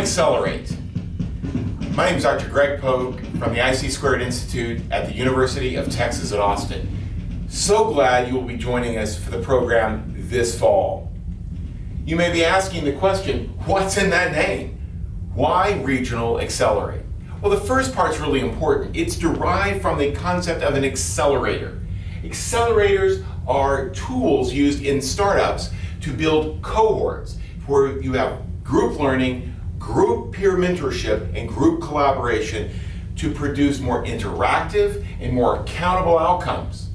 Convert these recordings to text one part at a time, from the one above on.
Accelerate. My name is Dr. Greg Pogue from the IC² Institute at the University of Texas at Austin. So glad you will be joining us for the program this fall. You may be asking the question, what's in that name? Why Regional Accelerate? Well, the first part's really important. It's derived from the concept of an accelerator. Accelerators are tools used in startups to build cohorts where you have group learning, group peer mentorship, and group collaboration to produce more interactive and more accountable outcomes.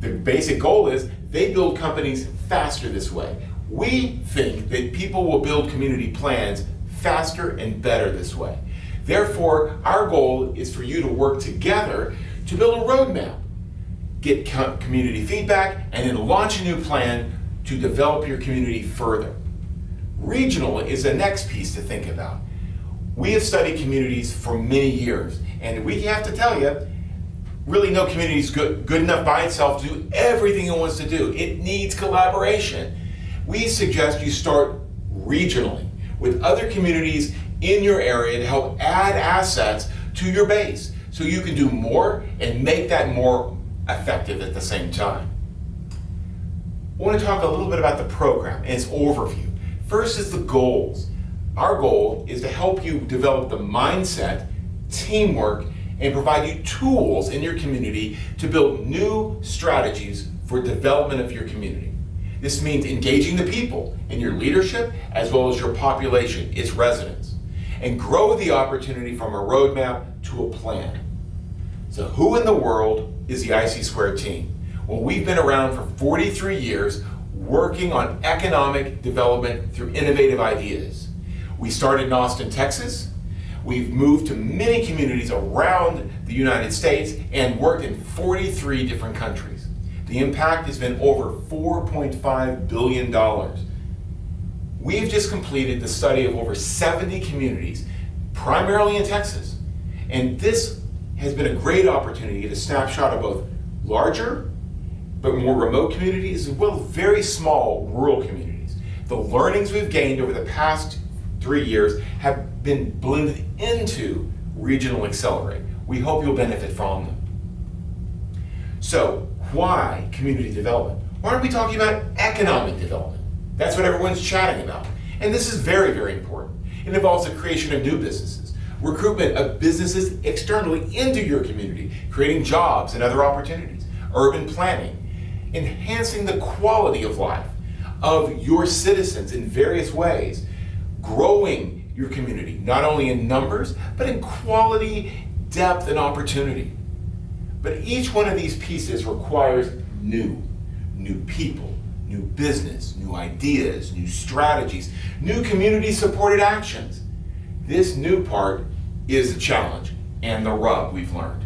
The basic goal is they build companies faster this way. We think that people will build community plans faster and better this way. Therefore, our goal is for you to work together to build a roadmap, get community feedback, and then launch a new plan to develop your community further. Regional is the next piece to think about. We have studied communities for many years, and we have to tell you, really no community is good enough by itself to do everything it wants to do. It needs collaboration. We suggest you start regionally with other communities in your area to help add assets to your base so you can do more and make that more effective at the same time. I want to talk a little bit about the program and its overview. First is the goals. Our goal is to help you develop the mindset, teamwork, and provide you tools in your community to build new strategies for development of your community. This means engaging the people in your leadership as well as your population, its residents, and grow the opportunity from a roadmap to a plan. So who in the world is the IC² team? Well, we've been around for 43 years working on economic development through innovative ideas. We started in Austin, Texas. We've moved to many communities around the United States and worked in 43 different countries. The impact has been over $4.5 billion. We've just completed the study of over 70 communities, primarily in Texas. And this has been a great opportunity to get a snapshot of both larger but more remote communities as well as very small rural communities. The learnings we've gained over the past 3 years have been blended into Regional Accelerate. We hope you'll benefit from them. So, why community development? Why aren't we talking about economic development? That's what everyone's chatting about. And this is very, very important. It involves the creation of new businesses, recruitment of businesses externally into your community, creating jobs and other opportunities, urban planning, enhancing the quality of life of your citizens in various ways, growing your community, not only in numbers, but in quality, depth, and opportunity. But each one of these pieces requires new people, new business, new ideas, new strategies, new community-supported actions. This new part is the challenge and the rub we've learned.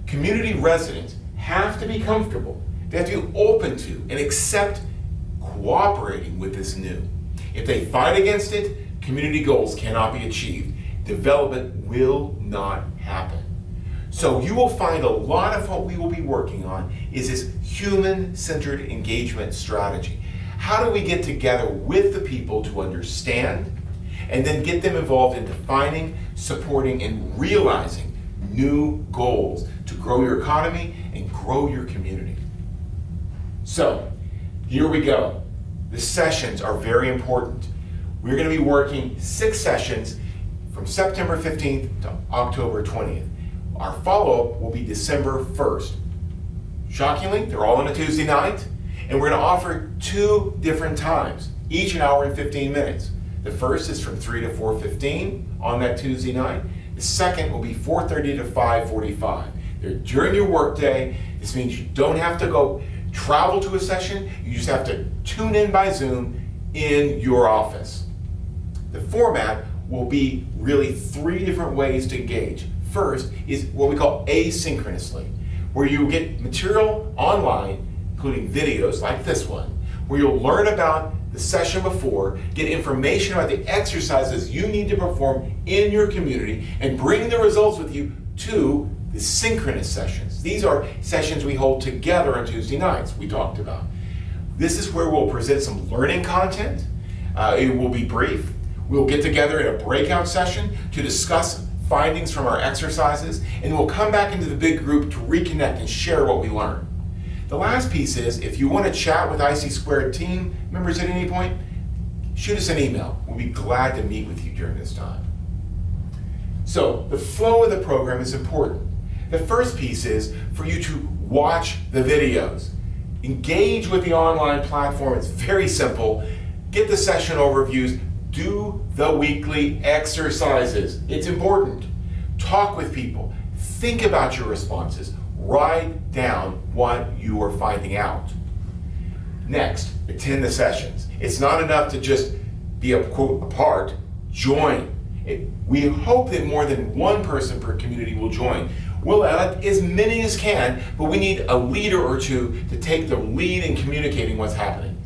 Community residents have to be comfortable. They have to be open to and accept cooperating with this new. If they fight against it, community goals cannot be achieved. Development will not happen. So you will find a lot of what we will be working on is this human-centered engagement strategy. How do we get together with the people to understand and then get them involved in defining, supporting, and realizing new goals to grow your economy and grow your community? So, here we go. The sessions are very important. We're going to be working 6 sessions from September 15th to October 20th. Our follow-up will be December 1st. Shockingly, they're all on a Tuesday night, and we're going to offer 2 different times, each an hour and 15 minutes. The first is from 3 to 4:15 on that Tuesday night. The second will be 4:30 to 5:45. They're during your workday. This means you don't have to go travel to a session. You just have to tune in by Zoom in your office. The format will be really 3 different ways to engage. First is what we call asynchronously, where you get material online, including videos like this one, where you'll learn about the session before, get information about the exercises you need to perform in your community, and bring the results with you to the synchronous sessions. These are sessions we hold together on Tuesday nights, we talked about. This is where we'll present some learning content. It will be brief. We'll get together in a breakout session to discuss findings from our exercises, and we'll come back into the big group to reconnect and share what we learned. The last piece is, if you want to chat with IC Squared team members at any point, shoot us an email. We'll be glad to meet with you during this time. So the flow of the program is important. The first piece is for you to watch the videos. Engage with the online platform. It's very simple. Get the session overviews. Do the weekly exercises. It's important. Talk with people. Think about your responses. Write down what you are finding out. Next, attend the sessions. It's not enough to just be a part. Join. We hope that more than one person per community will join. We'll add as many as can, but we need a leader or two to take the lead in communicating what's happening.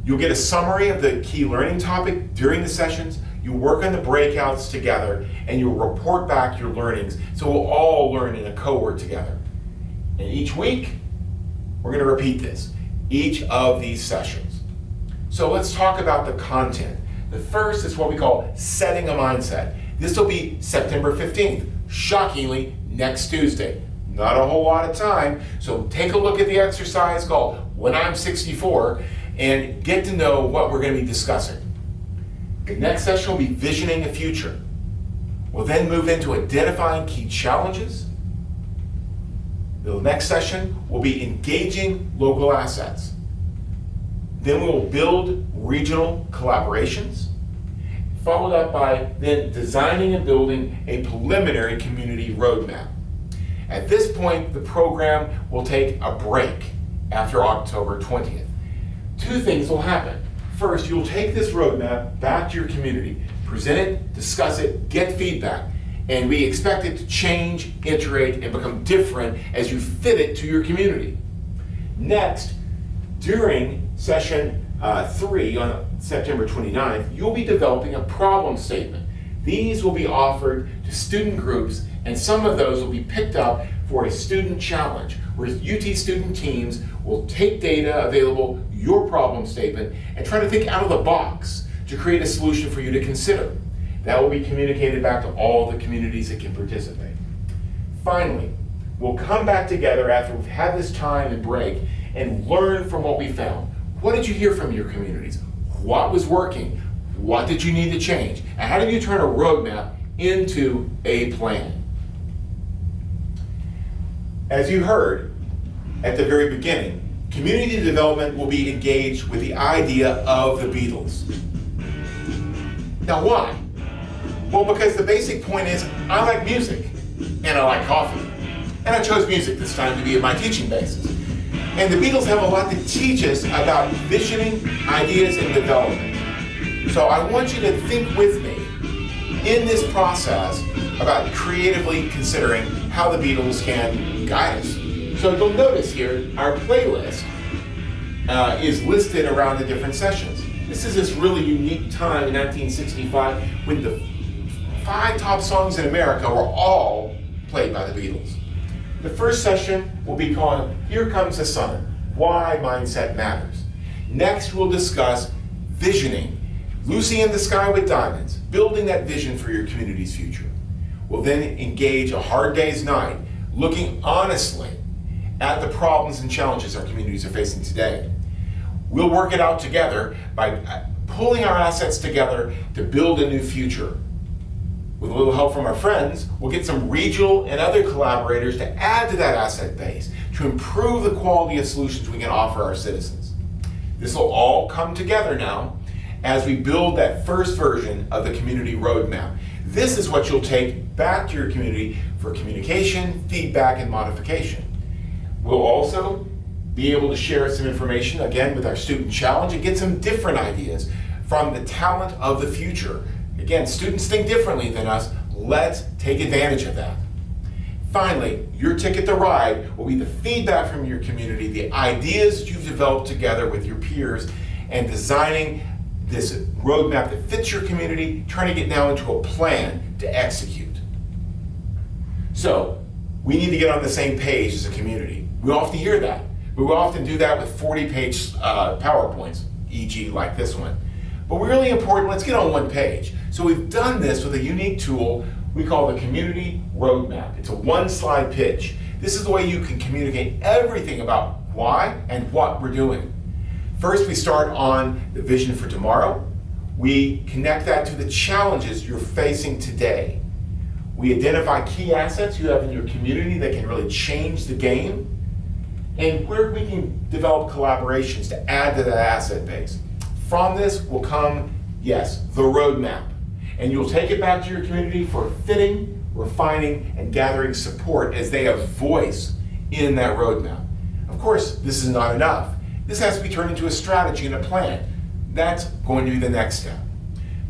You'll get a summary of the key learning topic during the sessions. You work on the breakouts together, and you'll report back your learnings, so we'll all learn in a cohort together. And each week, we're going to repeat this, each of these sessions. So let's talk about the content. The first is what we call setting a mindset. This will be September 15th, shockingly, next Tuesday. Not a whole lot of time, so take a look at the exercise called When I'm 64 and get to know what we're going to be discussing. The next session will be visioning the future. We'll then move into identifying key challenges. The next session will be engaging local assets. Then we will build regional collaborations, followed up by then designing and building a preliminary community roadmap. At this point, the program will take a break after October 20th. Two things will happen. First, you'll take this roadmap back to your community, present it, discuss it, get feedback, and we expect it to change, iterate, and become different as you fit it to your community. Next, during session 3 on September 29th, you'll be developing a problem statement. These will be offered to student groups, and some of those will be picked up for a student challenge, where UT student teams will take data available, your problem statement, and try to think out of the box to create a solution for you to consider. That will be communicated back to all the communities that can participate. Finally, we'll come back together after we've had this time and break and learn from what we found. What did you hear from your communities? What was working? What did you need to change? And how did you turn a roadmap into a plan? As you heard at the very beginning, community development will be engaged with the idea of the Beatles. Now why? Well, because the basic point is I like music and I like coffee. And I chose music this time to be my teaching basis. And the Beatles have a lot to teach us about visioning, ideas, and development. So I want you to think with me in this process about creatively considering how the Beatles can guide us. So you'll notice here, our playlist is listed around the different sessions. This is this really unique time in 1965 when the 5 top songs in America were all played by the Beatles. The first session will be called Here Comes the Sun, Why Mindset Matters. Next, we'll discuss visioning, Lucy in the Sky with Diamonds, building that vision for your community's future. We'll then engage a hard day's night, looking honestly at the problems and challenges our communities are facing today. We'll work it out together by pulling our assets together to build a new future. With a little help from our friends, we'll get some regional and other collaborators to add to that asset base to improve the quality of solutions we can offer our citizens. This will all come together now as we build that first version of the community roadmap. This is what you'll take back to your community for communication, feedback, and modification. We'll also be able to share some information, again, with our student challenge and get some different ideas from the talent of the future. Again, students think differently than us. Let's take advantage of that. Finally, your ticket to ride will be the feedback from your community, the ideas that you've developed together with your peers, and designing this roadmap that fits your community, turning it now into a plan to execute. So, we need to get on the same page as a community. We often hear that. We will often do that with 40-page PowerPoints, e.g. like this one. But really important, let's get on one page. So we've done this with a unique tool we call the Community Roadmap. It's a one-slide pitch. This is the way you can communicate everything about why and what we're doing. First, we start on the vision for tomorrow. We connect that to the challenges you're facing today. We identify key assets you have in your community that can really change the game, and where we can develop collaborations to add to that asset base. From this will come, yes, the roadmap. And you'll take it back to your community for fitting, refining, and gathering support as they have voice in that roadmap. Of course, this is not enough. This has to be turned into a strategy and a plan. That's going to be the next step.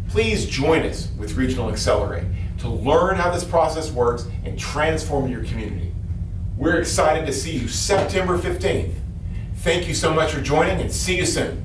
Please join us with Regional Accelerate to learn how this process works and transform your community. We're excited to see you September 15th. Thank you so much for joining, and see you soon.